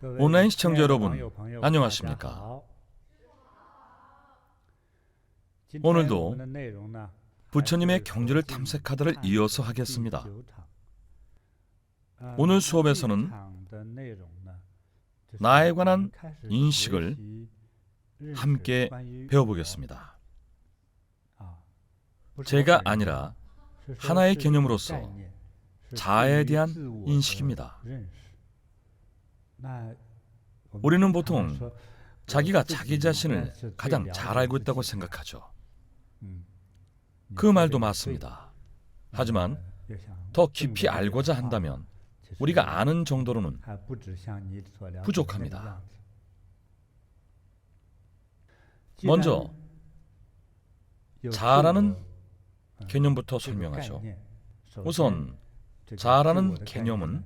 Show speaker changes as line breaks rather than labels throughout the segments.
온라인 시청자 여러분, 안녕하십니까? 오늘도 부처님의 경전을 탐색하다를 이어서 하겠습니다. 오늘 수업에서는 나에 관한 인식을 함께 배워보겠습니다. 제가 아니라 하나의 개념으로서 자아에 대한 인식입니다. 우리는 보통 자기가 자기 자신을 가장 잘 알고 있다고 생각하죠. 그 말도 맞습니다. 하지만 더 깊이 알고자 한다면 우리가 아는 정도로는 부족합니다. 먼저 자아라는 개념부터 설명하죠. 우선 자아라는 개념은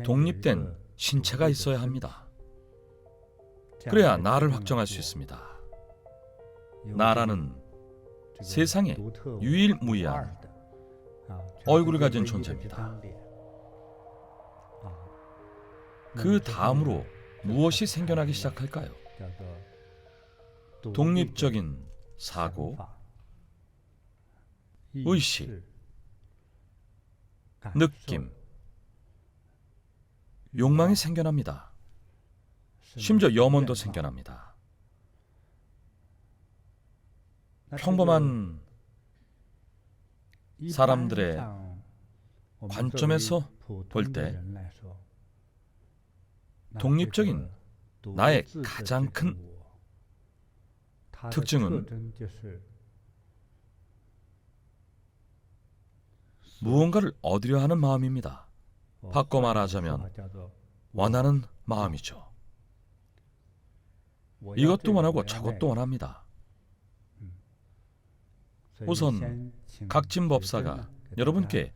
독립된 신체가 있어야 합니다. 그래야 나를 확정할 수 있습니다. 나라는 세상에 유일무이한 얼굴을 가진 존재입니다. 그 다음으로 무엇이 생겨나기 시작할까요? 독립적인 사고, 의식, 느낌, 욕망이 생겨납니다. 심지어 염원도 생겨납니다. 평범한 사람들의 관점에서 볼 때 독립적인 나의 가장 큰 특징은 무언가를 얻으려 하는 마음입니다. 바꿔 말하자면 원하는 마음이죠. 이것도 원하고 저것도 원합니다. 우선 각진법사가 여러분께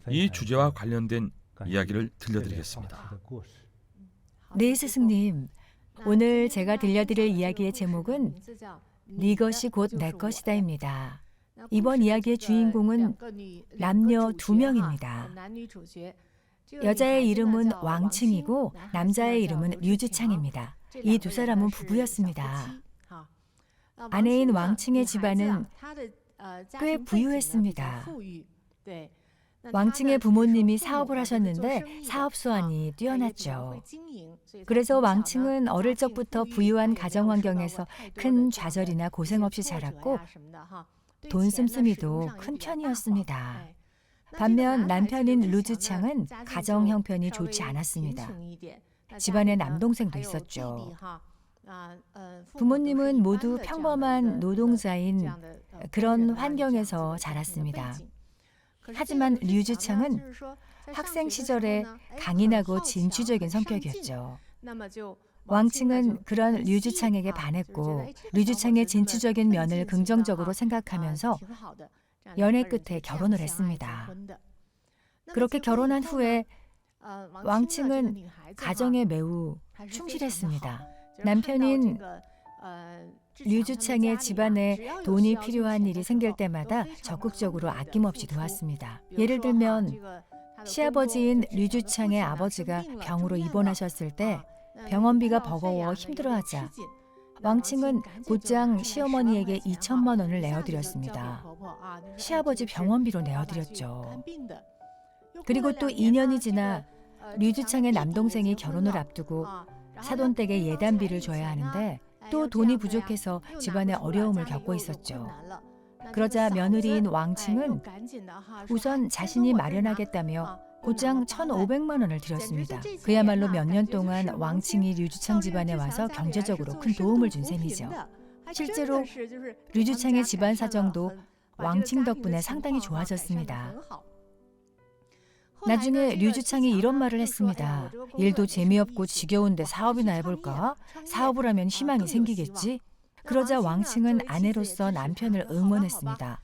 이 주제와 관련된 이야기를 들려드리겠습니다.
네, 스승님. 오늘 제가 들려드릴 이야기의 제목은 네 것이 곧 내 것이다입니다. 이번 이야기의 주인공은 남녀 2명입니다. 여자의 이름은 왕칭이고 남자의 이름은 류주창입니다. 이 두 사람은 부부였습니다. 아내인 왕칭의 집안은 꽤 부유했습니다. 왕칭의 부모님이 사업을 하셨는데 사업 수완이 뛰어났죠. 그래서 왕칭은 어릴 적부터 부유한 가정 환경에서 큰 좌절이나 고생 없이 자랐고 돈 씀씀이도 큰 편이었습니다. 반면 남편인 류주창은 가정 형편이 좋지 않았습니다. 집안에 남동생도 있었죠. 부모님은 모두 평범한 노동자인 그런 환경에서 자랐습니다. 하지만 류주창은 학생 시절에 강인하고 진취적인 성격이었죠. 왕칭은 그런 류주창에게 반했고 류주창의 진취적인 면을 긍정적으로 생각하면서 연애 끝에 결혼을 했습니다. 그렇게 결혼한 후에 왕칭은 가정에 매우 충실했습니다. 남편인 류주창의 집안에 돈이 필요한 일이 생길 때마다 적극적으로 아낌없이 도왔습니다. 예를 들면 시아버지인 류주창의 아버지가 병으로 입원하셨을 때 병원비가 버거워 힘들어하자 왕칭은 곧장 시어머니에게 2천만 원을 내어드렸습니다. 시아버지 병원비로 내어드렸죠. 그리고 또 2년이 지나 류주창의 남동생이 결혼을 앞두고 사돈댁에 예단비를 줘야 하는데 또 돈이 부족해서 집안에 어려움을 겪고 있었죠. 그러자 며느리인 왕칭은 우선 자신이 마련하겠다며 곧장 1,500만 원을 드렸습니다. 그야말로 몇 년 동안 왕칭이 류주창 집안에 와서 경제적으로 큰 도움을 준 셈이죠. 실제로 류주창의 집안 사정도 왕칭 덕분에 상당히 좋아졌습니다. 나중에 류주창이 이런 말을 했습니다. 일도 재미없고 지겨운데 사업이나 해볼까? 사업을 하면 희망이 생기겠지? 그러자 왕칭은 아내로서 남편을 응원했습니다.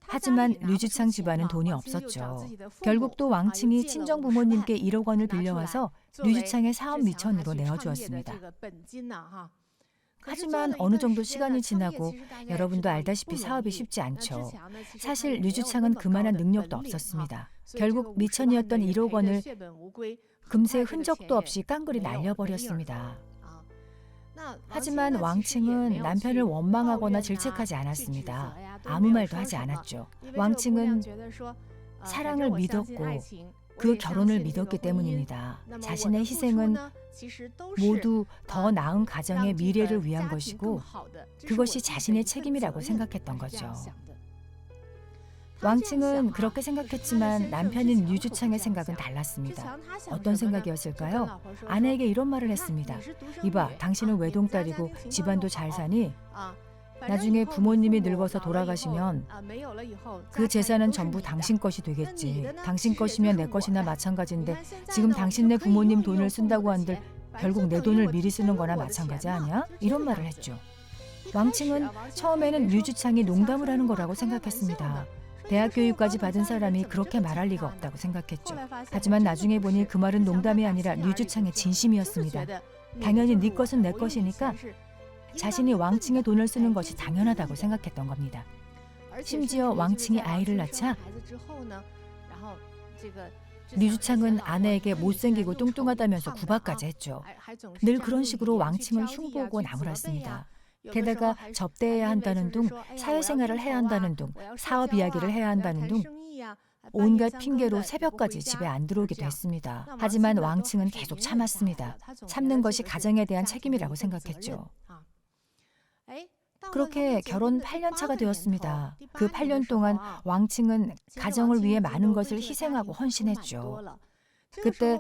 하지만 류주창 집안은 돈이 없었죠. 결국 또 왕칭이 친정 부모님께 1억 원을 빌려와서 류주창의 사업 미천으로 내어주었습니다. 하지만 어느 정도 시간이 지나고 여러분도 알다시피 사업이 쉽지 않죠. 사실 류주창은 그만한 능력도 없었습니다. 결국 미천이었던 1억 원을 금세 흔적도 없이 깡그리 날려버렸습니다. 하지만 왕칭은 남편을 원망하거나 질책하지 않았습니다. 아무 말도 하지 않았죠. 왕칭은 사랑을 믿었고 그 결혼을 믿었기 때문입니다. 자신의 희생은 모두 더 나은 가정의 미래를 위한 것이고 그것이 자신의 책임이라고 생각했던 거죠. 왕칭은 그렇게 생각했지만 남편인 류주창의 생각은 달랐습니다. 어떤 생각이었을까요? 아내에게 이런 말을 했습니다. 이봐, 당신은 외동딸이고 집안도 잘 사니 나중에 부모님이 늙어서 돌아가시면 그 재산은 전부 당신 것이 되겠지. 당신 것이면 내 것이나 마찬가지인데 지금 당신네 부모님 돈을 쓴다고 한들 결국 내 돈을 미리 쓰는 거나 마찬가지 아니야? 이런 말을 했죠. 왕칭은 처음에는 류주창이 농담을 하는 거라고 생각했습니다. 대학 교육까지 받은 사람이 그렇게 말할 리가 없다고 생각했죠. 하지만 나중에 보니 그 말은 농담이 아니라 류주창의 진심이었습니다. 당연히 네 것은 내 것이니까 자신이 왕칭의 돈을 쓰는 것이 당연하다고 생각했던 겁니다. 심지어 왕칭이 아이를 낳자 류주창은 아내에게 못생기고 뚱뚱하다면서 구박까지 했죠. 늘 그런 식으로 왕칭을 흉보고 나무랐습니다. 게다가 접대해야 한다는 둥, 사회생활을 해야 한다는 둥, 사업 이야기를 해야 한다는 둥 온갖 핑계로 새벽까지 집에 안 들어오기도 했습니다. 하지만 왕칭은 계속 참았습니다. 참는 것이 가정에 대한 책임이라고 생각했죠. 그렇게 결혼 8년 차가 되었습니다. 그 8년 동안 왕칭은 가정을 위해 많은 것을 희생하고 헌신했죠. 그때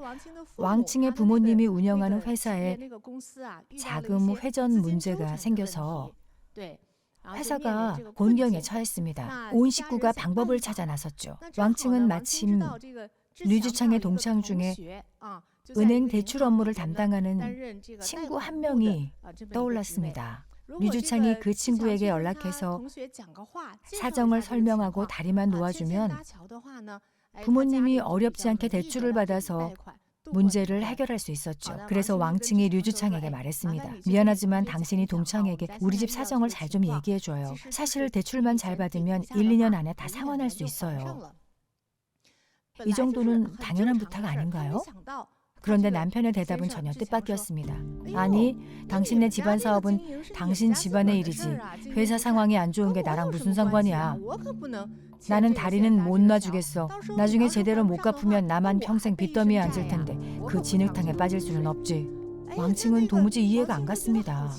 왕칭의 부모님이 운영하는 회사에 자금 회전 문제가 생겨서 회사가 곤경에 처했습니다. 온 식구가 방법을 찾아 나섰죠. 왕칭은 마침 류주창의 동창 중에 은행 대출 업무를 담당하는 친구 한 명이 떠올랐습니다. 류주창이 그 친구에게 연락해서 사정을 설명하고 다리만 놓아주면 부모님이 어렵지 않게 대출을 받아서 문제를 해결할 수 있었죠. 그래서 왕칭이 류주창에게 말했습니다. 미안하지만 당신이 동창에게 우리 집 사정을 잘 좀 얘기해줘요. 사실 대출만 잘 받으면 1, 2년 안에 다 상환할 수 있어요. 이 정도는 당연한 부탁 아닌가요? 그런데 남편의 대답은 전혀 뜻밖이었습니다. 아니, 당신네 집안 사업은 당신 집안의 일이지. 회사 상황이 안 좋은 게 나랑 무슨 상관이야. 나는 다리는 못 놔주겠어. 나중에 제대로 못 갚으면 나만 평생 빚더미에 앉을 텐데 그 진흙탕에 빠질 수는 없지. 왕칭은 도무지 이해가 안 갔습니다.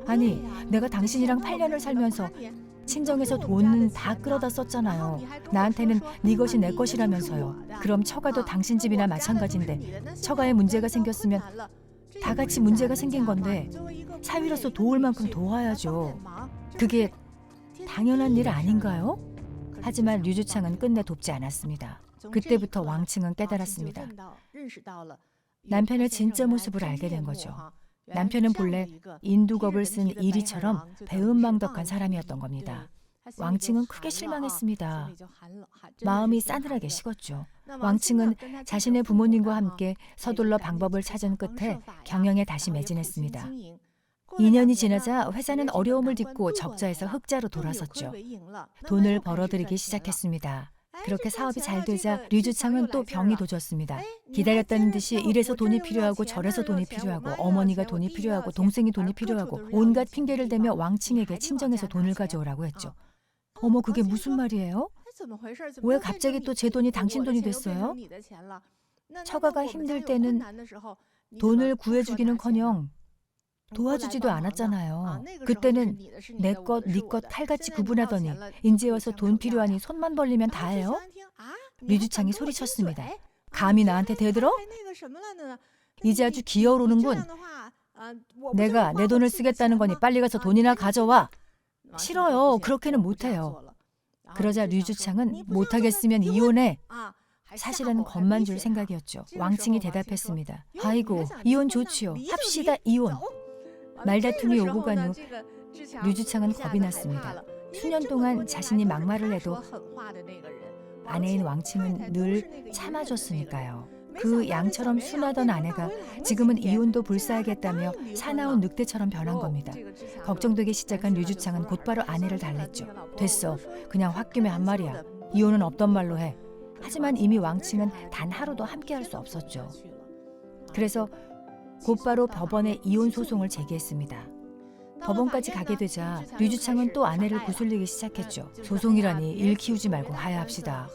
아니, 내가 당신이랑 8년을 살면서 친정에서 돈은 다 끌어다 썼잖아요. 나한테는 네 것이 내 것이라면서요. 그럼 처가도 당신 집이나 마찬가지인데 처가에 문제가 생겼으면 다 같이 문제가 생긴 건데 사위로서 도울 만큼 도와야죠. 그게 당연한 일 아닌가요? 하지만 류주창은 끝내 돕지 않았습니다. 그때부터 왕칭은 깨달았습니다. 남편의 진짜 모습을 알게 된 거죠. 남편은 본래 인두겁을 쓴 이리처럼 배은망덕한 사람이었던 겁니다. 왕칭은 크게 실망했습니다. 마음이 싸늘하게 식었죠. 왕칭은 자신의 부모님과 함께 서둘러 방법을 찾은 끝에 경영에 다시 매진했습니다. 2년이 지나자 회사는 어려움을 딛고 적자에서 흑자로 돌아섰죠. 돈을 벌어들이기 시작했습니다. 그렇게 사업이 잘 되자 류주창은 또 병이 도졌습니다. 기다렸다는 듯이 이래서 돈이 필요하고 저래서 돈이 필요하고 어머니가 돈이 필요하고 동생이 돈이 필요하고 온갖 핑계를 대며 왕칭에게 친정에서 돈을 가져오라고 했죠. 어머, 그게 무슨 말이에요? 왜 갑자기 또 제 돈이 당신 돈이 됐어요? 처가가 힘들 때는 돈을 구해주기는커녕 도와주지도 않았잖아요. 그때는 내 것, 네 것 칼같이 구분하더니 인제 와서 돈 필요하니 손만 벌리면 다해요? 류주창이 소리쳤습니다. 감히 나한테 대들어? 이제 아주 기어오르는군. 내가 내 돈을 쓰겠다는 거니 빨리 가서 돈이나 가져와. 싫어요. 그렇게는 못해요. 그러자 류주창은 못하겠으면 이혼해. 사실은 겁만 줄 생각이었죠. 왕칭이 대답했습니다. 아이고, 이혼 좋지요. 합시다, 이혼. 말다툼이 오고 간 후 류주창은 겁이 났습니다. 수년 동안 자신이 막말을 해도 아내인 왕칭은 늘 참아줬으니까요. 그 양처럼 순하던 아내가 지금은 이혼도 불사하겠다며 사나운 늑대처럼 변한 겁니다. 걱정되기 시작한 류주창은 곧바로 아내를 달랬죠. 됐어. 그냥 홧김에 한 말이야. 이혼은 없던 말로 해. 하지만 이미 왕칭은 단 하루도 함께할 수 없었죠. 그래서 곧바로 법원에 이혼 소송을 제기했습니다. 법원까지 가게 되자 류주창은 또 아내를 구슬리기 시작했죠. 소송이라니 일 키우지 말고 화해합시다.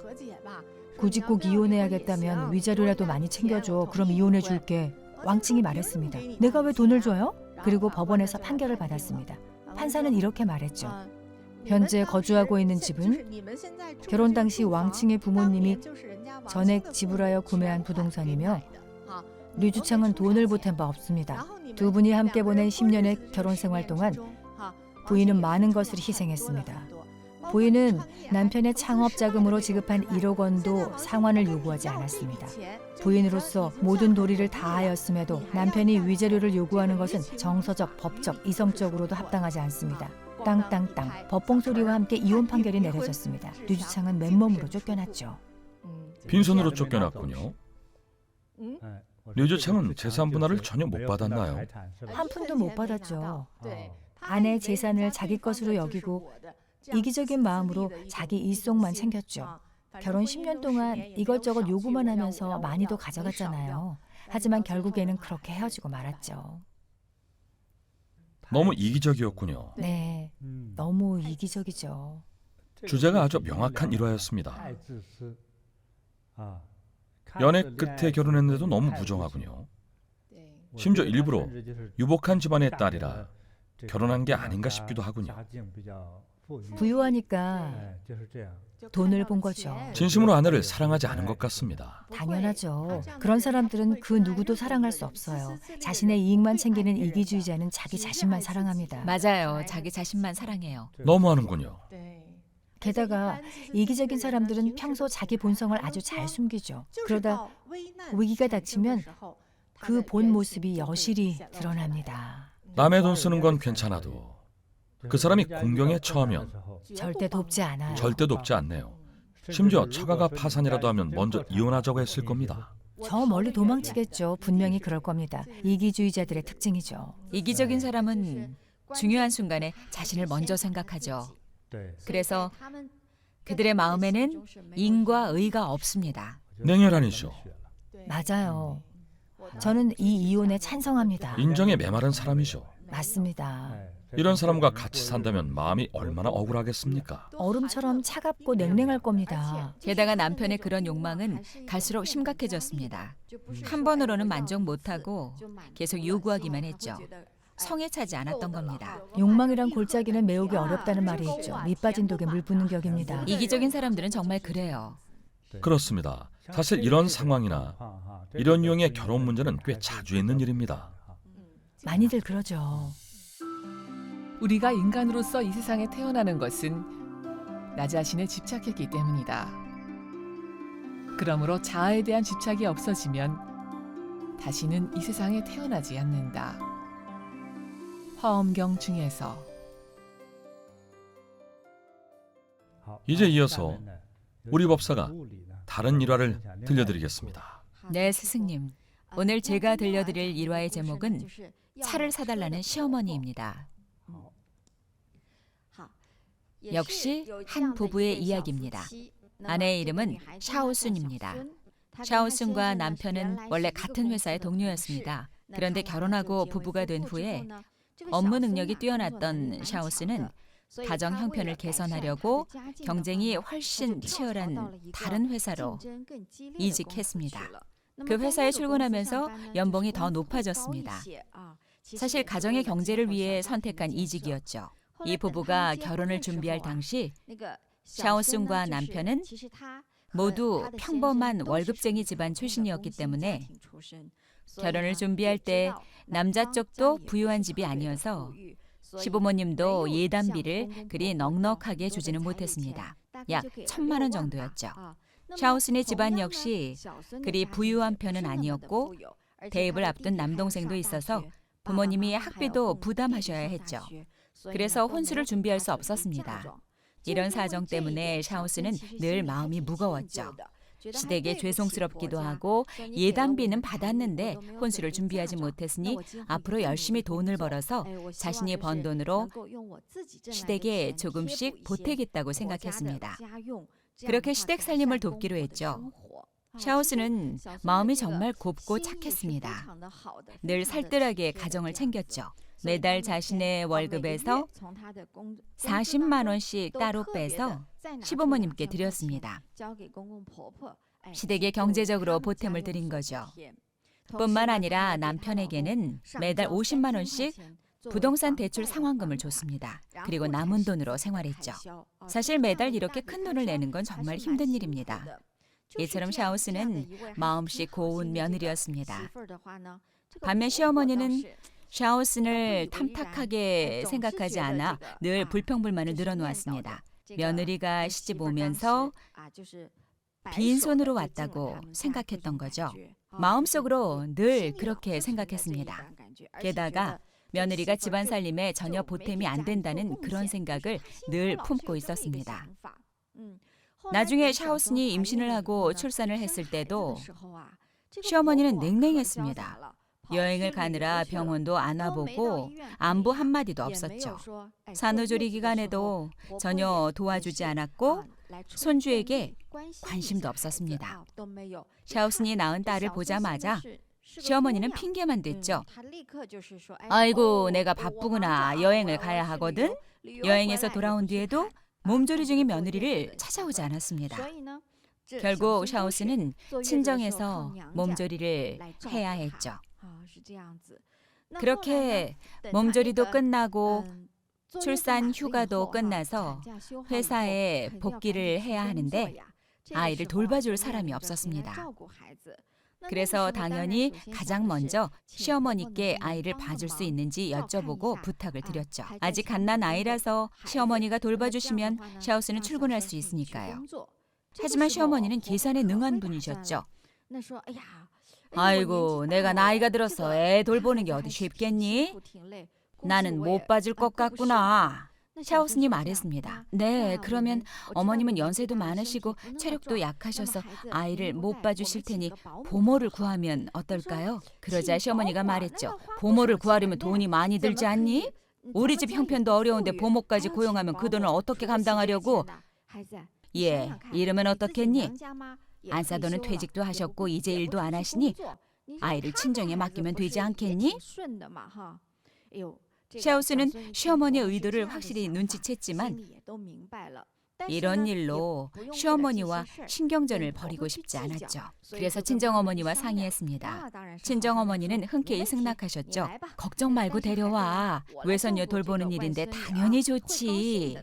굳이 꼭 이혼해야겠다면 위자료라도 많이 챙겨줘. 그럼 이혼해 줄게. 왕칭이 말했습니다. 내가 왜 돈을 줘요? 그리고 법원에서 판결을 받았습니다. 판사는 이렇게 말했죠. 현재 거주하고 있는 집은 결혼 당시 왕칭의 부모님이 전액 지불하여 구매한 부동산이며 류주창은 돈을 보탠 바 없습니다. 두 분이 함께 보낸 10년의 결혼 생활 동안 부인은 많은 것을 희생했습니다. 부인은 남편의 창업 자금으로 지급한 1억 원도 상환을 요구하지 않았습니다. 부인으로서 모든 도리를 다하였음에도 남편이 위자료를 요구하는 것은 정서적, 법적, 이성적으로도 합당하지 않습니다. 땅땅땅 법봉 소리와 함께 이혼 판결이 내려졌습니다. 류주창은 맨몸으로 쫓겨났죠.
빈손으로 쫓겨났군요. 류주창은 재산 분할을 전혀 못 받았나요?
한 푼도 못 받았죠. 아내 재산을 자기 것으로 여기고 이기적인 마음으로 자기 일속만 챙겼죠. 결혼 10년 동안 이것저것 요구만 하면서 많이도 가져갔잖아요. 하지만 결국에는 그렇게 헤어지고 말았죠.
너무 이기적이었군요.
네, 너무 이기적이죠.
주제가 아주 명확한 일화였습니다. 연애 끝에 결혼했는데도 너무 부정하군요. 심지어 일부러 유복한 집안의 딸이라 결혼한 게 아닌가 싶기도 하군요.
부유하니까 돈을 본 거죠.
진심으로 아내를 사랑하지 않은 것 같습니다.
당연하죠. 그런 사람들은 그 누구도 사랑할 수 없어요. 자신의 이익만 챙기는 이기주의자는 자기 자신만 사랑합니다.
맞아요. 자기 자신만 사랑해요.
너무하는군요.
게다가 이기적인 사람들은 평소 자기 본성을 아주 잘 숨기죠. 그러다 위기가 닥치면 그 본 모습이 여실히 드러납니다.
남의 돈 쓰는 건 괜찮아도 그 사람이 공경에 처하면
절대 돕지 않아요.
절대 돕지 않네요. 심지어 처가가 파산이라도 하면 먼저 이혼하자고 했을 겁니다.
저 멀리 도망치겠죠. 분명히 그럴 겁니다. 이기주의자들의 특징이죠.
이기적인 사람은 중요한 순간에 자신을 먼저 생각하죠. 그래서 그들의 마음에는 인과 의가 없습니다.
냉혈한이죠.
맞아요. 저는 이 이혼에 찬성합니다.
인정에 메마른 사람이죠.
맞습니다.
이런 사람과 같이 산다면 마음이 얼마나 억울하겠습니까?
얼음처럼 차갑고 냉랭할 겁니다.
게다가 남편의 그런 욕망은 갈수록 심각해졌습니다. 한 번으로는 만족 못하고 계속 요구하기만 했죠. 성에 차지 않았던 겁니다.
욕망이란 골짜기는 메우기 어렵다는 말이 있죠. 밑 빠진 독에 물 붓는 격입니다.
이기적인 사람들은 정말 그래요.
그렇습니다. 사실 이런 상황이나 이런 유형의 결혼 문제는 꽤 자주 있는 일입니다.
많이들 그러죠.
우리가 인간으로서 이 세상에 태어나는 것은 나 자신에 집착했기 때문이다. 그러므로 자아에 대한 집착이 없어지면 다시는 이 세상에 태어나지 않는다. 화엄경 중에서.
이제 이어서 우리 법사가 다른 일화를 들려드리겠습니다.
네, 스승님. 오늘 제가 들려드릴 일화의 제목은 차를 사달라는 시어머니입니다. 역시 한 부부의 이야기입니다. 아내의 이름은 샤오순입니다. 샤오순과 남편은 원래 같은 회사의 동료였습니다. 그런데 결혼하고 부부가 된 후에 업무 능력이 뛰어났던 샤오순은 가정 형편을 개선하려고 경쟁이 훨씬 치열한 다른 회사로 이직했습니다. 그 회사에 출근하면서 연봉이 더 높아졌습니다. 사실 가정의 경제를 위해 선택한 이직이었죠. 이 부부가 결혼을 준비할 당시 샤오순과 남편은 모두 평범한 월급쟁이 집안 출신이었기 때문에 결혼을 준비할 때 남자 쪽도 부유한 집이 아니어서 시부모님도 예단비를 그리 넉넉하게 주지는 못했습니다. 약 1,000만 원 정도였죠. 샤오순의 집안 역시 그리 부유한 편은 아니었고 대입을 앞둔 남동생도 있어서 부모님이 학비도 부담하셔야 했죠. 그래서 혼수를 준비할 수 없었습니다. 이런 사정 때문에 샤오순은 늘 마음이 무거웠죠. 시댁에 죄송스럽기도 하고 예단비는 받았는데 혼수를 준비하지 못했으니 앞으로 열심히 돈을 벌어서 자신이 번 돈으로 시댁에 조금씩 보태겠다고 생각했습니다. 그렇게 시댁 살림을 돕기로 했죠. 샤오스는 마음이 정말 곱고 착했습니다. 늘 살뜰하게 가정을 챙겼죠. 매달 자신의 월급에서 40만 원씩 따로 빼서 시부모님께 드렸습니다. 시댁에 경제적으로 보탬을 드린 거죠. 뿐만 아니라 남편에게는 매달 50만 원씩 부동산 대출 상환금을 줬습니다. 그리고 남은 돈으로 생활했죠. 사실 매달 이렇게 큰 돈을 내는 건 정말 힘든 일입니다. 이처럼 샤오스는 마음씨 고운 며느리였습니다. 반면 시어머니는 샤오스를 탐탁하게 생각하지 않아 늘 불평불만을 늘어놓았습니다. 며느리가 시집 오면서 빈손으로 왔다고 생각했던 거죠. 마음속으로 늘 그렇게 생각했습니다. 게다가 며느리가 집안 살림에 전혀 보탬이 안 된다는 그런 생각을 늘 품고 있었습니다. 나중에 샤오슨이 임신을 하고 출산을 했을 때도 시어머니는 냉랭했습니다. 여행을 가느라 병원도 안 와보고 안부 한마디도 없었죠. 산후조리 기간에도 전혀 도와주지 않았고 손주에게 관심도 없었습니다. 샤오슨이 낳은 딸을 보자마자 시어머니는 핑계만 댔죠. 아이고, 내가 바쁘구나. 여행을 가야 하거든. 여행에서 돌아온 뒤에도 몸조리 중인 며느리를 찾아오지 않았습니다. 결국 샤오스는 친정에서 몸조리를 해야 했죠. 그렇게 몸조리도 끝나고 출산 휴가도 끝나서 회사에 복귀를 해야 하는데 아이를 돌봐줄 사람이 없었습니다. 그래서 당연히 가장 먼저 시어머니께 아이를 봐줄 수 있는지 여쭤보고 부탁을 드렸죠. 아직 갓난 아이라서 시어머니가 돌봐주시면 샤오스는 출근할 수 있으니까요. 하지만 시어머니는 계산에 능한 분이셨죠. 아이고, 내가 나이가 들어서 애 돌보는 게 어디 쉽겠니? 나는 못 봐줄 것 같구나. 샤오스님 말했습니다. 네, 그러면 어머님은 연세도 많으시고 체력도 약하셔서 아이를 못 봐주실 테니 보모를 구하면 어떨까요? 그러자 시어머니가 말했죠. 보모를 구하려면 돈이 많이 들지 않니? 우리 집 형편도 어려운데 보모까지 고용하면 그 돈을 어떻게 감당하려고? 예, 이러면 어떻겠니? 안사도는 퇴직도 하셨고 이제 일도 안 하시니 아이를 친정에 맡기면 되지 않겠니? 샤오스는 시어머니의 의도를 확실히 눈치챘지만 이런 일로 시어머니와 신경전을 벌이고 싶지 않았죠. 그래서 친정어머니와 상의했습니다. 친정어머니는 흔쾌히 승낙하셨죠. 걱정 말고 데려와. 외손녀 돌보는 일인데 당연히 좋지.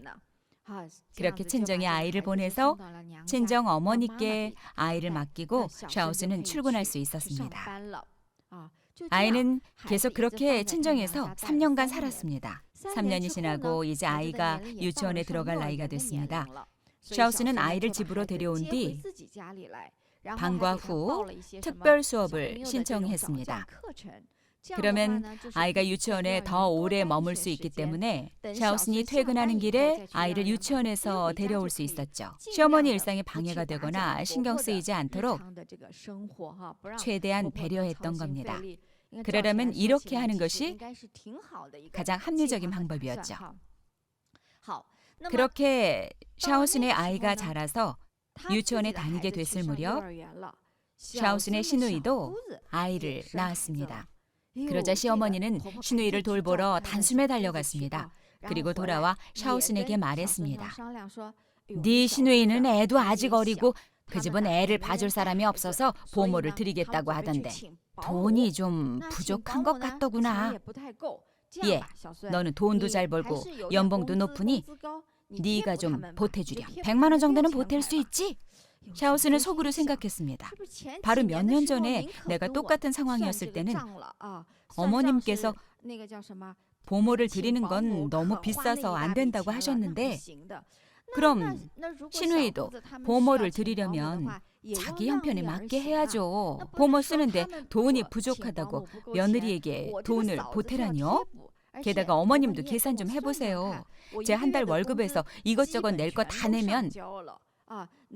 그렇게 친정에 아이를 보내서 친정 어머니께 아이를 맡기고 샤오스는 출근할 수 있었습니다. 아이는 계속 그렇게 친정에서 3년간 살았습니다. 3년이 지나고 이제 아이가 유치원에 들어갈 나이가 됐습니다. 샤오스는 아이를 집으로 데려온 뒤 방과 후 특별 수업을 신청했습니다. 그러면 아이가 유치원에 더 오래 머물 수 있기 때문에 샤오슨이 퇴근하는 길에 아이를 유치원에서 데려올 수 있었죠. 시어머니 일상에 방해가 되거나 신경 쓰이지 않도록 최대한 배려했던 겁니다. 그러려면 이렇게 하는 것이 가장 합리적인 방법이었죠. 그렇게 샤오슨의 아이가 자라서 유치원에 다니게 됐을 무렵 샤오슨의 시누이도 아이를 낳았습니다. 그러자 시어머니는 시누이를 돌보러 단숨에 달려갔습니다. 그리고 돌아와 샤오슨에게 말했습니다. 네 시누이는 애도 아직 어리고 그 집은 애를 봐줄 사람이 없어서 보모를 드리겠다고 하던데 돈이 좀 부족한 것 같더구나. 예, 너는 돈도 잘 벌고 연봉도 높으니 네가 좀 보태주렴. 100만 원 정도는 보탤 수 있지? 샤오스는 속으로 생각했습니다. 바로 몇 년 전에 내가 똑같은 상황이었을 때는 어머님께서 보모를 드리는 건 너무 비싸서 안 된다고 하셨는데 그럼 시누이도 보모를 드리려면 자기 형편에 맞게 해야죠. 보모 쓰는데 돈이 부족하다고 며느리에게 돈을 보태라니요? 게다가 어머님도 계산 좀 해보세요. 제 한 달 월급에서 이것저것 낼 거 다 내면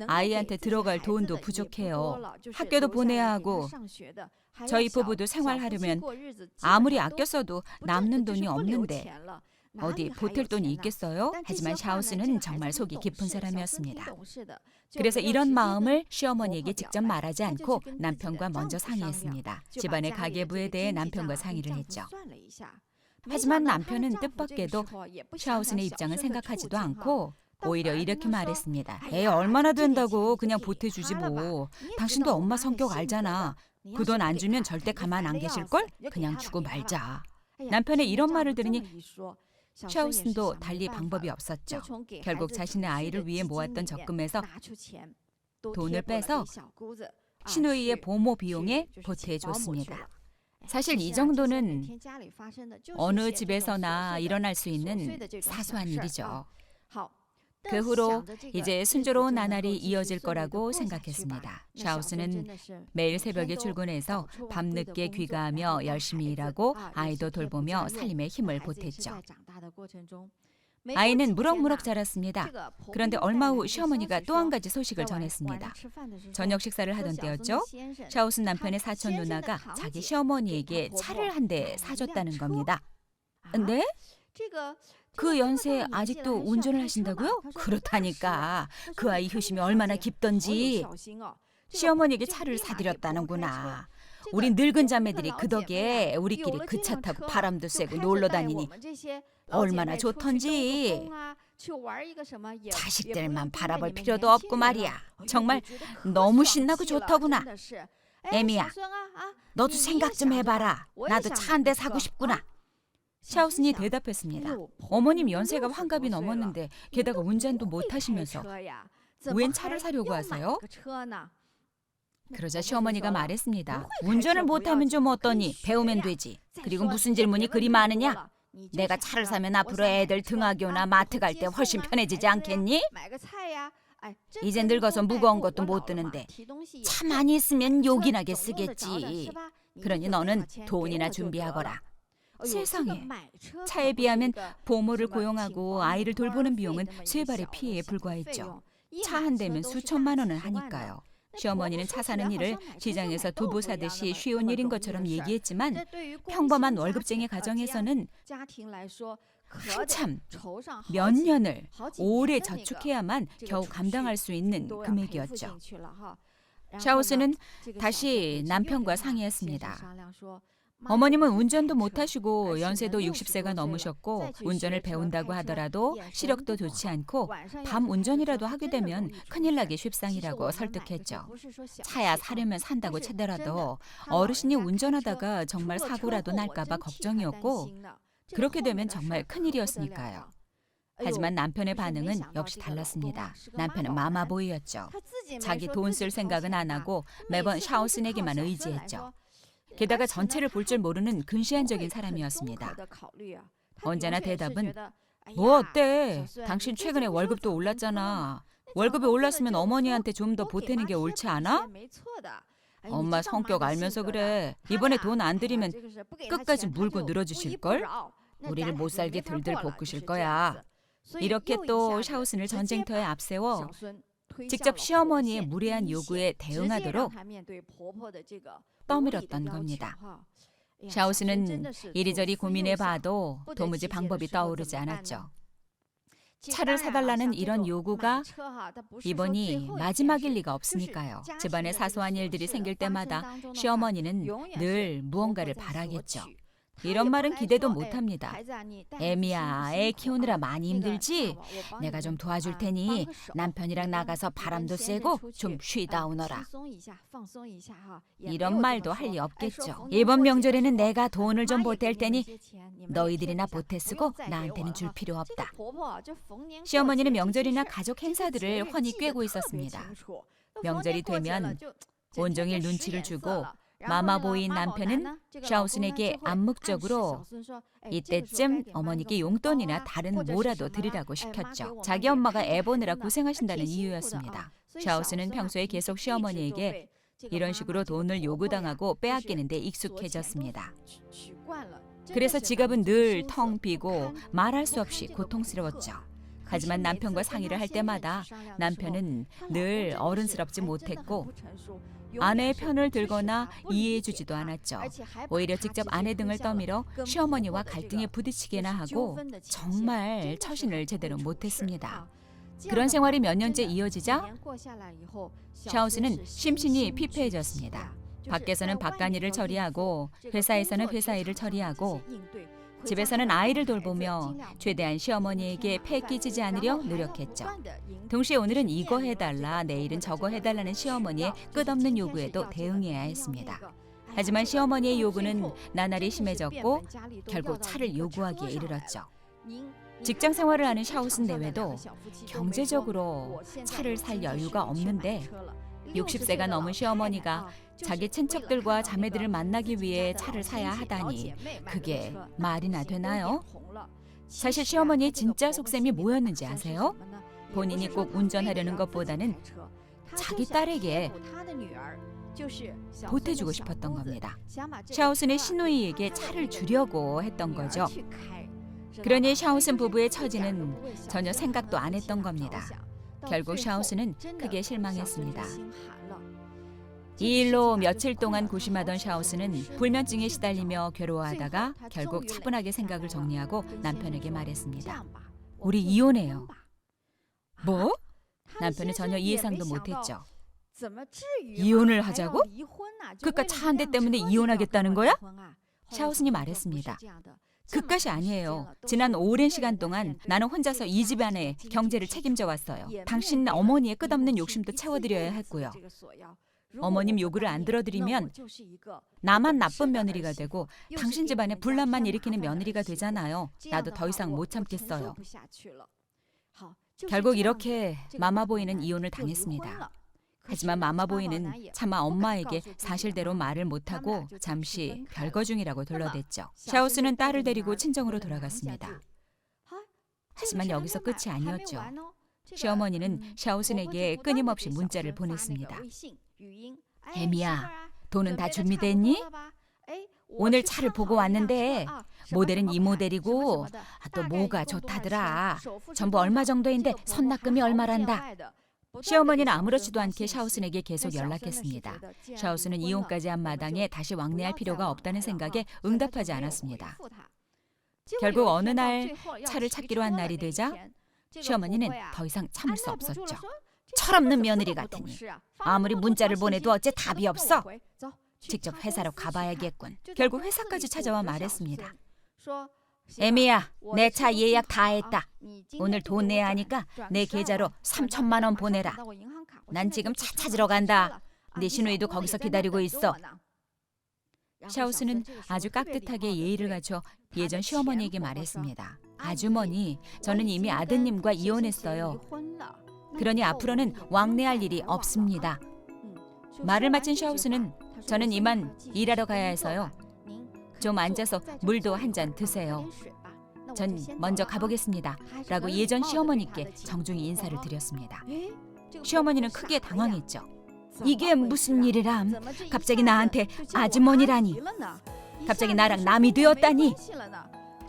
아이한테 들어갈 돈도 부족해요. 학교도 보내야 하고 저희 부부도 생활하려면 아무리 아껴 써도 남는 돈이 없는데 어디 보탤 돈이 있겠어요? 하지만 샤오스는 정말 속이 깊은 사람이었습니다. 그래서 이런 마음을 시어머니에게 직접 말하지 않고 남편과 먼저 상의했습니다. 집안의 가계부에 대해 남편과 상의를 했죠. 하지만 남편은 뜻밖에도 샤오슨의 입장은 생각하지도 않고 오히려 이렇게 말했습니다. 에이, 얼마나 된다고 그냥 보태주지 뭐. 당신도 엄마 성격 알잖아. 그 돈 안 주면 절대 가만 안 계실걸? 그냥 주고 말자. 남편의 이런 말을 들으니 샤오슨도 달리 방법이 없었죠. 결국 자신의 아이를 위해 모았던 적금에서 돈을 빼서 시누이의 보모 비용에 보태줬습니다. 사실 이 정도는 어느 집에서나 일어날 수 있는 사소한 일이죠. 그 후로 이제 순조로운 나날이 이어질 거라고 생각했습니다. 샤오스는 매일 새벽에 출근해서 밤늦게 귀가하며 열심히 일하고 아이도 돌보며 살림에 힘을 보탰죠. 아이는 무럭무럭 자랐습니다. 그런데 얼마 후 시어머니가 또 한 가지 소식을 전했습니다. 저녁 식사를 하던 때였죠. 샤오슨 남편의 사촌 누나가 자기 시어머니에게 차를 한 대 사줬다는 겁니다. 네? 그 연세에 아직도 운전을 하신다고요? 그렇다니까. 그 아이 효심이 얼마나 깊던지. 시어머니에게 차를 사드렸다는구나. 우리 늙은 자매들이 그 덕에 우리끼리 그 차 타고 바람도 쐬고 놀러 다니니 얼마나 좋던지. 자식들만 바라볼 필요도 없고 말이야. 정말 너무 신나고 좋더구나. 애미야, 너도 생각 좀 해봐라. 나도 차 한 대 사고 싶구나. 샤오슨이 대답했습니다. 어머님 연세가 환갑이 넘었는데 게다가 운전도 못하시면서 웬 차를 사려고 하세요? 그러자 시어머니가 말했습니다. 운전을 못하면 좀 어떠니? 배우면 되지. 그리고 무슨 질문이 그리 많으냐? 내가 차를 사면 앞으로 애들 등하교나 마트 갈 때 훨씬 편해지지 않겠니? 이제 늙어서 무거운 것도 못 드는데 차 많이 있으면 요긴하게 쓰겠지. 그러니 너는 돈이나 준비하거라. 세상에, 차에 비하면 보모를 고용하고 아이를 돌보는 비용은 쇠발의 피해에 불과했죠. 차 한 대면 수천만 원은 하니까요. 시어머니는 차 사는 일을 시장에서 두부 사듯이 쉬운 일인 것처럼 얘기했지만 평범한 월급쟁이 가정에서는 한참 몇 년을 오래 저축해야만 겨우 감당할 수 있는 금액이었죠. 샤오스는 다시 남편과 상의했습니다. 어머님은 운전도 못하시고 연세도 60세가 넘으셨고 운전을 배운다고 하더라도 시력도 좋지 않고 밤 운전이라도 하게 되면 큰일 나기 쉽상이라고 설득했죠. 차야 사려면 산다고 치더라도 어르신이 운전하다가 정말 사고라도 날까 봐 걱정이었고 그렇게 되면 정말 큰일이었으니까요. 하지만 남편의 반응은 역시 달랐습니다. 남편은 마마보이였죠. 자기 돈 쓸 생각은 안 하고 매번 샤오슨에게만 의지했죠. 게다가 전체를 볼 줄 모르는 근시안적인 사람이었습니다. 언제나 대답은 뭐 어때? 당신 최근에 월급도 올랐잖아. 월급이 올랐으면 어머니한테 좀 더 보태는 게 옳지 않아? 엄마 성격 알면서 그래. 이번에 돈 안 드리면 끝까지 물고 늘어주실걸? 우리를 못 살게 들들 볶으실 거야. 이렇게 또 샤오슨을 전쟁터에 앞세워 직접 시어머니의 무례한 요구에 대응하도록 떠밀었던 겁니다. 샤오스는 이리저리 고민해봐도 도무지 방법이 떠오르지 않았죠. 차를 사달라는 이런 요구가 이번이 마지막일 리가 없으니까요. 집안에 사소한 일들이 생길 때마다 시어머니는 늘 무언가를 바라겠죠. 이런 말은 기대도 못합니다. 애미야, 애 키우느라 많이 힘들지? 내가 좀 도와줄 테니 남편이랑 나가서 바람도 쐬고 좀 쉬다 오너라. 이런 말도 할 리 없겠죠. 이번 명절에는 내가 돈을 좀 보탤 테니 너희들이나 보태 쓰고 나한테는 줄 필요 없다. 시어머니는 명절이나 가족 행사들을 훤히 꿰고 있었습니다. 명절이 되면 온종일 눈치를 주고 마마보이인 남편은 샤오슨에게 암묵적으로 이때쯤 어머니께 용돈이나 다른 뭐라도 드리라고 시켰죠. 자기 엄마가 애 보느라 고생하신다는 이유였습니다. 샤오슨은 평소에 계속 시어머니에게 이런 식으로 돈을 요구당하고 빼앗기는 데 익숙해졌습니다. 그래서 지갑은 늘 텅 비고 말할 수 없이 고통스러웠죠. 하지만 남편과 상의를 할 때마다 남편은 늘 어른스럽지 못했고 아내의 편을 들거나 이해해주지도 않았죠. 오히려 직접 아내 등을 떠밀어 시어머니와 갈등에 부딪히게나 하고 정말 처신을 제대로 못했습니다. 그런 생활이 몇 년째 이어지자 샤오스는 심신이 피폐해졌습니다. 밖에서는 밖간일을 처리하고 회사에서는 회사 일을 처리하고 집에서는 아이를 돌보며 최대한 시어머니에게 폐 끼치지 않으려 노력했죠. 동시에 오늘은 이거 해달라, 내일은 저거 해달라는 시어머니의 끝없는 요구에도 대응해야 했습니다. 하지만 시어머니의 요구는 나날이 심해졌고 결국 차를 요구하기에 이르렀죠. 직장 생활을 하는 샤오슨 내외도 경제적으로 차를 살 여유가 없는데 60세가 넘은 시어머니가 자기 친척들과 자매들을 만나기 위해 차를 사야 하다니 그게 말이나 되나요? 사실 시어머니의 진짜 속셈이 뭐였는지 아세요? 본인이 꼭 운전하려는 것보다는 자기 딸에게 보태주고 싶었던 겁니다. 샤오슨의 시누이에게 차를 주려고 했던 거죠. 그러니 샤오슨 부부의 처지는 전혀 생각도 안 했던 겁니다. 결국 샤오스는 크게 실망했습니다. 이 일로 며칠 동안 고심하던 샤오스는 불면증에 시달리며 괴로워하다가 결국 차분하게 생각을 정리하고 남편에게 말했습니다. 우리 이혼해요. 뭐? 남편은 전혀 이해상도 못했죠. 이혼을 하자고? 그깟 차 한 대 때문에 이혼하겠다는 거야? 샤오슨이 말했습니다. 그것이 아니에요. 지난 오랜 시간 동안 나는 혼자서 이 집안의 경제를 책임져 왔어요. 당신 어머니의 끝없는 욕심도 채워드려야 했고요. 어머님 요구를 안 들어드리면 나만 나쁜 며느리가 되고 당신 집안에 분란만 일으키는 며느리가 되잖아요. 나도 더 이상 못 참겠어요. 결국 이렇게 마마보이는 이혼을 당했습니다. 하지만 마마보이는 차마 엄마에게 사실대로 말을 못하고 잠시 별거 중이라고 둘러댔죠. 샤오스는 딸을 데리고 친정으로 돌아갔습니다. 하지만 여기서 끝이 아니었죠. 시어머니는 샤오슨에게 끊임없이 문자를 보냈습니다. 애미야, 돈은 다 준비됐니? 오늘 차를 보고 왔는데 모델은 이 모델이고 또 뭐가 좋다더라. 전부 얼마 정도인데 선납금이 얼마란다. 시어머니는 아무렇지도 않게 샤오슨에게 계속 연락했습니다. 샤오슨은 이혼까지 한 마당에 다시 왕래할 필요가 없다는 생각에 응답하지 않았습니다. 결국 어느 날 차를 찾기로 한 날이 되자 시어머니는 더 이상 참을 수 없었죠. 철없는 며느리 같으니 아무리 문자를 보내도 어째 답이 없어. 직접 회사로 가봐야겠군. 결국 회사까지 찾아와 말했습니다. 애미야, 내 차 예약 다 했다. 오늘 돈 내야 하니까 내 계좌로 3천만 원 보내라. 난 지금 차 찾으러 간다. 네 시누이도 거기서 기다리고 있어. 샤오스는 아주 깍듯하게 예의를 갖춰 예전 시어머니에게 말했습니다. 아주머니, 저는 이미 아드님과 이혼했어요. 그러니 앞으로는 왕래할 일이 없습니다. 말을 마친 샤오스는 저는 이만 일하러 가야 해서요. 좀 앉아서 물도 한 잔 드세요. 전 먼저 가보겠습니다. 라고 예전 시어머니께 정중히 인사를 드렸습니다. 시어머니는 크게 당황했죠. 이게 무슨 일이람? 갑자기 나한테 아주머니라니. 갑자기 나랑 남이 되었다니.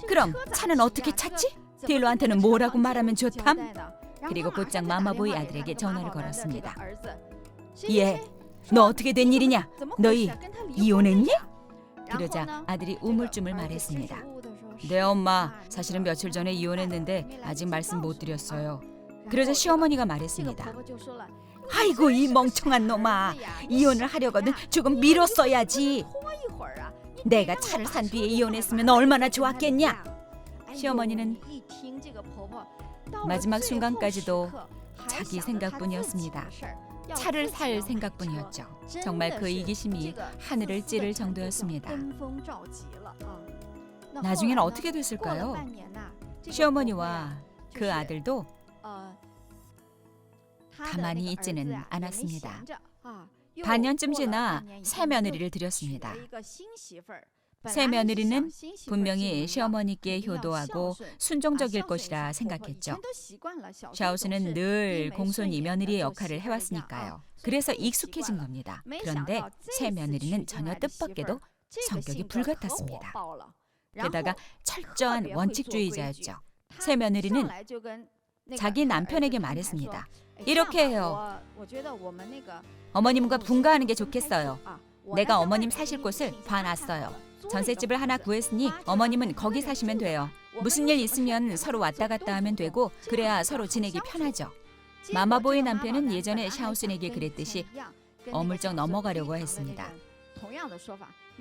그럼 차는 어떻게 찾지? 딜러한테는 뭐라고 말하면 좋담? 그리고 곧장 마마보이 아들에게 전화를 걸었습니다. 예, 너 어떻게 된 일이냐? 너희 이혼했니? 그러자 아들이 우물쭈물 말했습니다. 네 엄마, 사실은 며칠 전에 이혼했는데 아직 말씀 못 드렸어요. 그러자 시어머니가 말했습니다. 아이고 이 멍청한 놈아, 이혼을 하려거든 조금 미뤘어야지. 내가 차를 산 뒤에 이혼했으면 얼마나 좋았겠냐. 시어머니는 마지막 순간까지도 자기 생각뿐이었습니다. 차를 살 생각뿐이었죠. 정말 그 이기심이 하늘을 찌를 정도였습니다. 나중에는 어떻게 됐을까요? 시어머니와 그 아들도 가만히 있지는 않았습니다. 반년쯤 지나 새 며느리를 들였습니다. 새 며느리는 분명히 시어머니께 효도하고 순종적일 것이라 생각했죠. 샤오스는 늘 공손히 며느리의 역할을 해왔으니까요. 그래서 익숙해진 겁니다. 그런데 새 며느리는 전혀 뜻밖에도 성격이 불같았습니다. 게다가 철저한 원칙주의자였죠. 새 며느리는 자기 남편에게 말했습니다. 이렇게 해요. 어머님과 분가하는 게 좋겠어요. 내가 어머님 사실 곳을 봐놨어요. 전셋집을 하나 구했으니 어머님은 거기 사시면 돼요. 무슨 일 있으면 서로 왔다 갔다 하면 되고 그래야 서로 지내기 편하죠. 마마보이 남편은 예전에 샤오순에게 그랬듯이 어물쩍 넘어가려고 했습니다.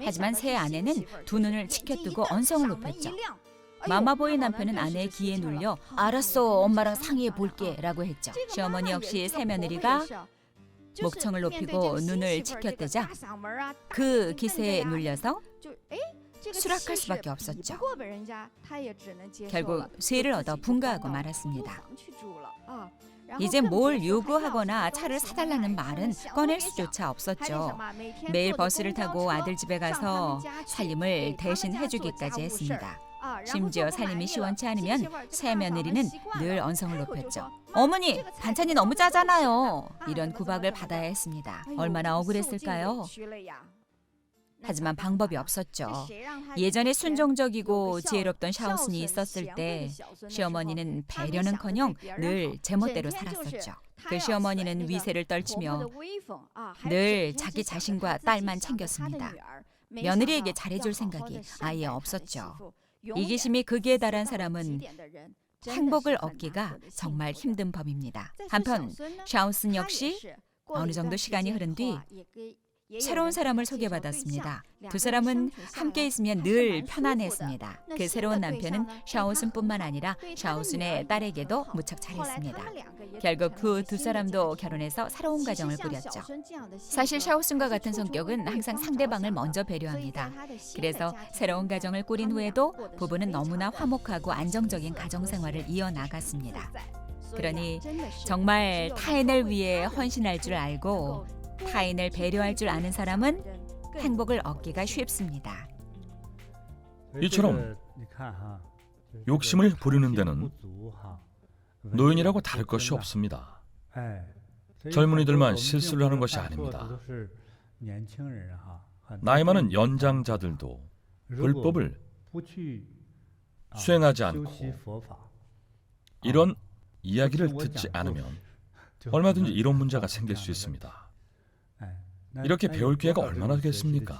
하지만 새 아내는 두 눈을 치켜뜨고 언성을 높였죠. 마마보이 남편은 아내의 기에 눌려 알았어, 엄마랑 상의해 볼게 라고 했죠. 시어머니 역시 새 며느리가 목청을 높이고 눈을 치켜뜨자 그 기세에 눌려서 수락할 수밖에 없었죠. 결국 쇠를 얻어 분가하고 말았습니다. 이제 뭘 요구하거나 차를 사달라는 말은 꺼낼 수조차 없었죠. 매일 버스를 타고 아들 집에 가서 살림을 대신 해주기까지 했습니다. 심지어 살림이 시원치 않으면 새 며느리는 늘 언성을 높였죠. 어머니, 반찬이 너무 짜잖아요. 이런 구박을 받아야 했습니다. 얼마나 억울했을까요? 하지만 방법이 없었죠. 예전에 순종적이고 지혜롭던 샤오순이 있었을 때 시어머니는 배려는커녕 늘 제멋대로 살았었죠. 그 시어머니는 위세를 떨치며 늘 자기 자신과 딸만 챙겼습니다. 며느리에게 잘해줄 생각이 아예 없었죠. 이기심이 극에 달한 사람은 행복을 얻기가 정말 힘든 법입니다. 한편 샤오순 역시 어느 정도 시간이 흐른 뒤 새로운 사람을 소개받았습니다. 두 사람은 함께 있으면 늘 편안했습니다. 그 새로운 남편은 샤오순뿐만 아니라 샤오순의 딸에게도 무척 잘했습니다. 결국 그 두 사람도 결혼해서 새로운 가정을 꾸렸죠. 사실 샤오순과 같은 성격은 항상 상대방을 먼저 배려합니다. 그래서 새로운 가정을 꾸린 후에도 부부는 너무나 화목하고 안정적인 가정 생활을 이어나갔습니다. 그러니 정말 타인을 위해 헌신할 줄 알고 타인을 배려할 줄 아는 사람은 행복을 얻기가 쉽습니다.
이처럼 욕심을 부리는 데는 노인이라고 다를 것이 없습니다. 젊은이들만 실수를 하는 것이 아닙니다. 나이 많은 연장자들도 불법을 수행하지 않고 이런 이야기를 듣지 않으면 얼마든지 이런 문제가 생길 수 있습니다. 이렇게 배울 기회가 얼마나 되겠습니까?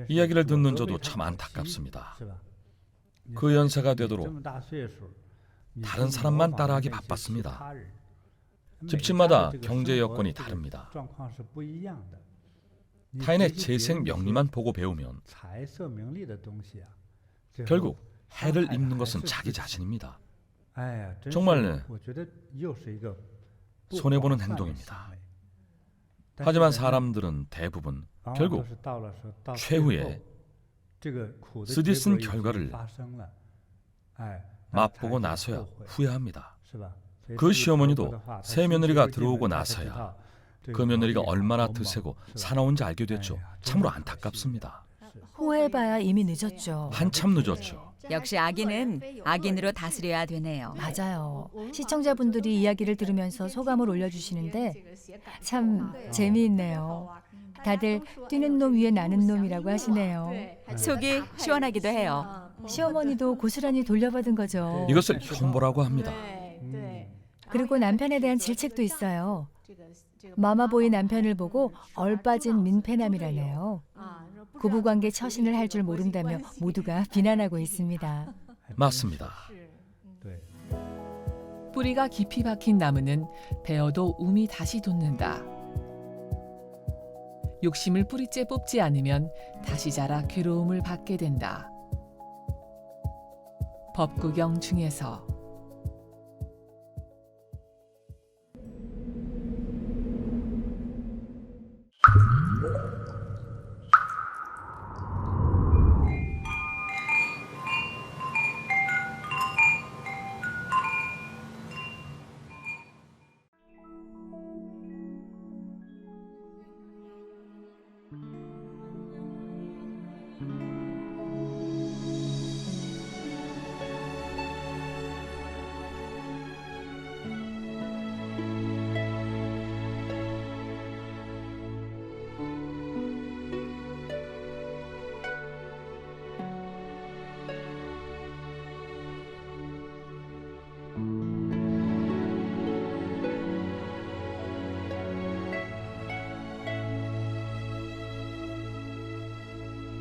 이야기를 듣는 저도 참 안타깝습니다. 그 연세가 되도록 다른 사람만 따라하기 바빴습니다. 집집마다 경제 여건이 다릅니다. 타인의 재생 명리만 보고 배우면 결국 해를 입는 것은 자기 자신입니다. 정말 손해보는 행동입니다. 하지만 사람들은 대부분 결국 최후의 쓰디쓴 결과를 맛보고 나서야 후회합니다. 그 시어머니도 새 며느리가 들어오고 나서야 그 며느리가 얼마나 드세고 사나운지 알게 됐죠. 참으로 안타깝습니다.
후회해봐야 이미 늦었죠.
한참 늦었죠.
역시 악인은 악인으로 다스려야 되네요.
맞아요. 시청자분들이 이야기를 들으면서 소감을 올려주시는데 참 재미있네요. 다들 뛰는 놈 위에 나는 놈이라고 하시네요.
속이 시원하기도 해요.
시어머니도 고스란히 돌려받은 거죠.
이것을 혐보라고 합니다.
그리고 남편에 대한 질책도 있어요. 마마보이 남편을 보고 얼빠진 민폐남이라네요. 부부관계 처신을 할 줄 모른다며 모두가 비난하고 있습니다.
맞습니다.
뿌리가 깊이 박힌 나무는 베어도 움이 다시 돋는다. 욕심을 뿌리째 뽑지 않으면 다시 자라 괴로움을 받게 된다. 법구경 중에서